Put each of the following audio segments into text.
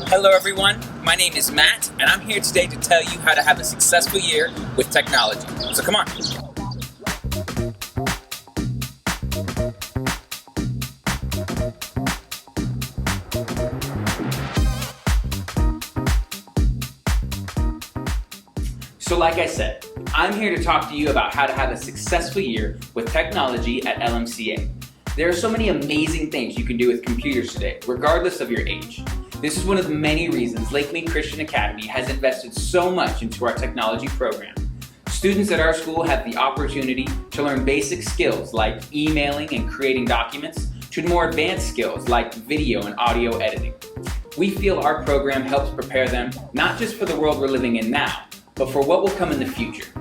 Hello everyone, my name is Matt, and I'm here today to tell you how to have a successful year with technology. So come on. So like I said, I'm here to talk to you about how to have a successful year with technology at LMCA. There are so many amazing things you can do with computers today, regardless of your age. This is one of the many reasons Lake Mead Christian Academy has invested so much into our technology program. Students at our school have the opportunity to learn basic skills like emailing and creating documents to more advanced skills like video and audio editing. We feel our program helps prepare them not just for the world we're living in now, but for what will come in the future.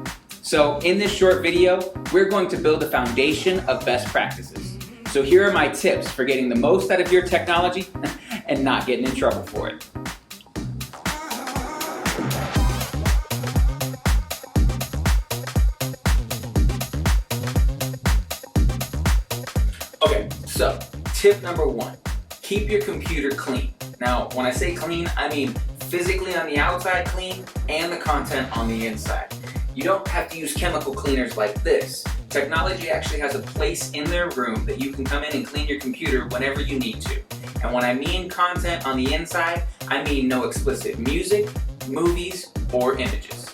So in this short video, we're going to build a foundation of best practices. So here are my tips for getting the most out of your technology and not getting in trouble for it. Okay, so tip number one, keep your computer clean. Now, when I say clean, I mean physically on the outside clean and the content on the inside. You don't have to use chemical cleaners like this. Technology actually has a place in their room that you can come in and clean your computer whenever you need to. And when I mean content on the inside, I mean no explicit music, movies, or images.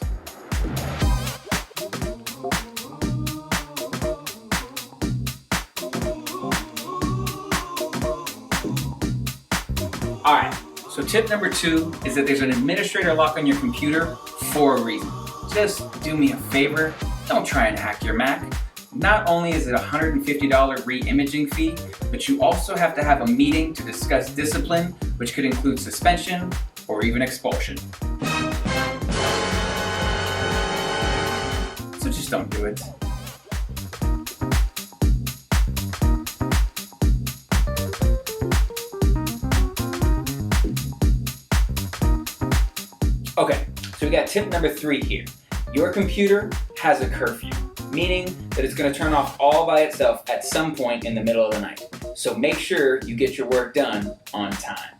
Alright, so tip number two is that there's an administrator lock on your computer for a reason. Just do me a favor, don't try and hack your Mac. Not only is it a $150 re-imaging fee, but you also have to have a meeting to discuss discipline, which could include suspension or even expulsion. So just don't do it. Okay, so we got tip number three here. Your computer has a curfew, meaning that it's going to turn off all by itself at some point in the middle of the night. So make sure you get your work done on time.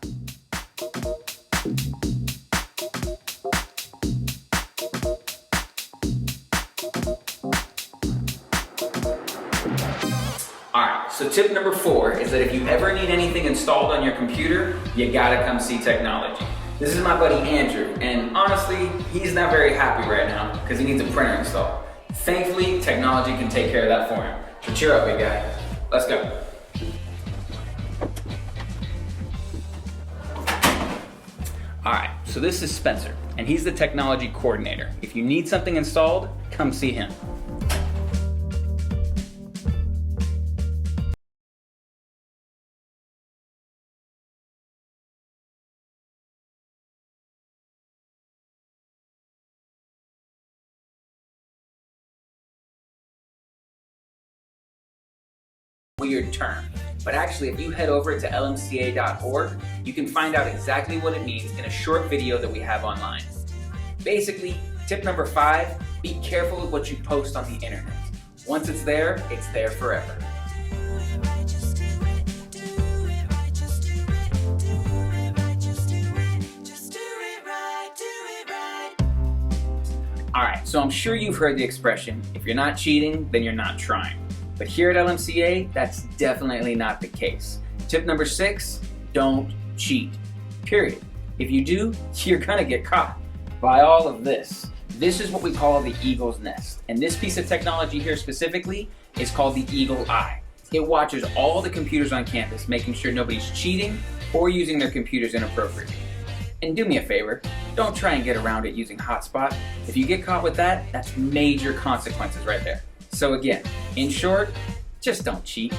Alright, so tip number four is that if you ever need anything installed on your computer, you gotta come see technology. This is my buddy Andrew, and honestly, he's not very happy right now because he needs a printer installed. Thankfully, technology can take care of that for him. So cheer up, big guy. Let's go. Alright, so this is Spencer, and he's the technology coordinator. If you need something installed, come see him. Weird term, but actually if you head over to lmca.org, you can find out exactly what it means in a short video that we have online. Basically, tip number five, be careful with what you post on the internet. Once it's there forever. Alright, so I'm sure you've heard the expression, if you're not cheating, then you're not trying. But here at LMCA, that's definitely not the case. Tip number six, don't cheat, period. If you do, you're gonna get caught by all of this. This is what we call the eagle's nest. And this piece of technology here specifically is called the Eagle Eye. It watches all the computers on campus, making sure nobody's cheating or using their computers inappropriately. And do me a favor, don't try and get around it using hotspot. If you get caught with that, that's major consequences right there. So again, in short, just don't cheat.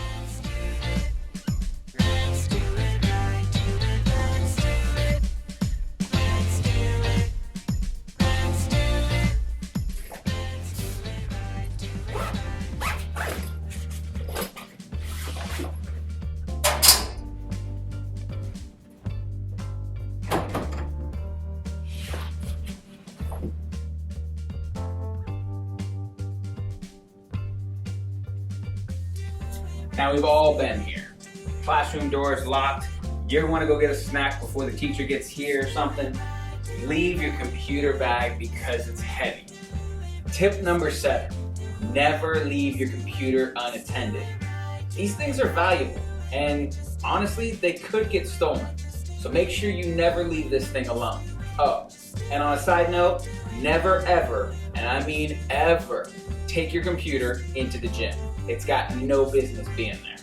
Now we've all been here. Classroom doors locked, You ever want to go get a snack before the teacher gets here or something? Leave your computer bag because it's heavy. Tip number 7, never leave your computer unattended. These things are valuable, and honestly, they could get stolen. So make sure you never leave this thing alone. Oh, and on a side note, never ever, and I mean ever, take your computer into the gym. It's got no business being there.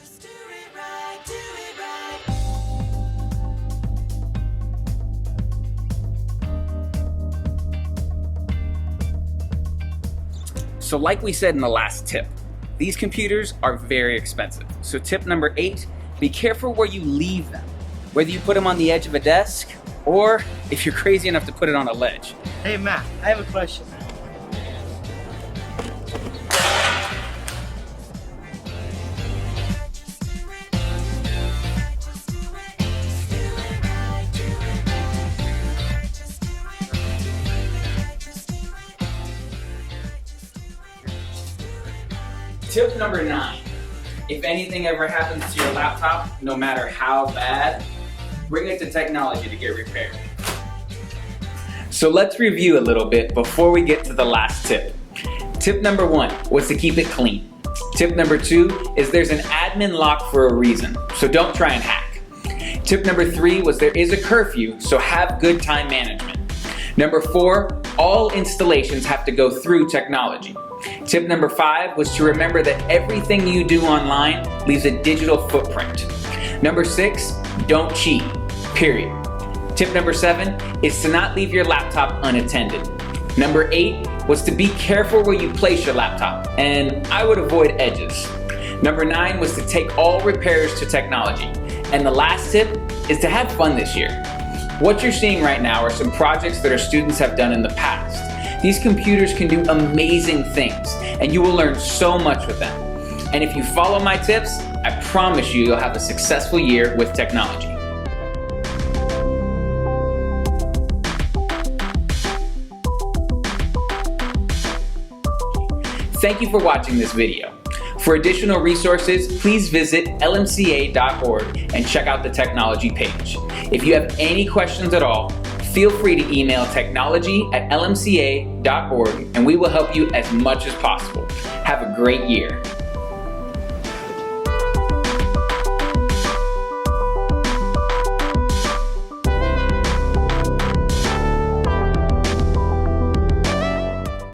So like we said in the last tip, these computers are very expensive. So tip number 8, be careful where you leave them. Whether you put them on the edge of a desk, or if you're crazy enough to put it on a ledge. Hey Matt, I have a question. Tip number 9, if anything ever happens to your laptop, no matter how bad, bring it to technology to get repaired. So let's review a little bit before we get to the last tip. Tip number 1 was to keep it clean. Tip number 2 is there's an admin lock for a reason, so don't try and hack. Tip number 3 was there is a curfew, so have good time management. Number 4, all installations have to go through technology. Tip number 5 was to remember that everything you do online leaves a digital footprint. Number 6, don't cheat, period. Tip number 7 is to not leave your laptop unattended. Number 8 was to be careful where you place your laptop, and I would avoid edges. Number 9 was to take all repairs to technology. And the last tip is to have fun this year. What you're seeing right now are some projects that our students have done in the past. These computers can do amazing things, and you will learn so much with them. And if you follow my tips, I promise you'll have a successful year with technology. Thank you for watching this video. For additional resources, please visit lmca.org and check out the technology page. If you have any questions at all, feel free to email technology@lmca.org and we will help you as much as possible. Have a great year.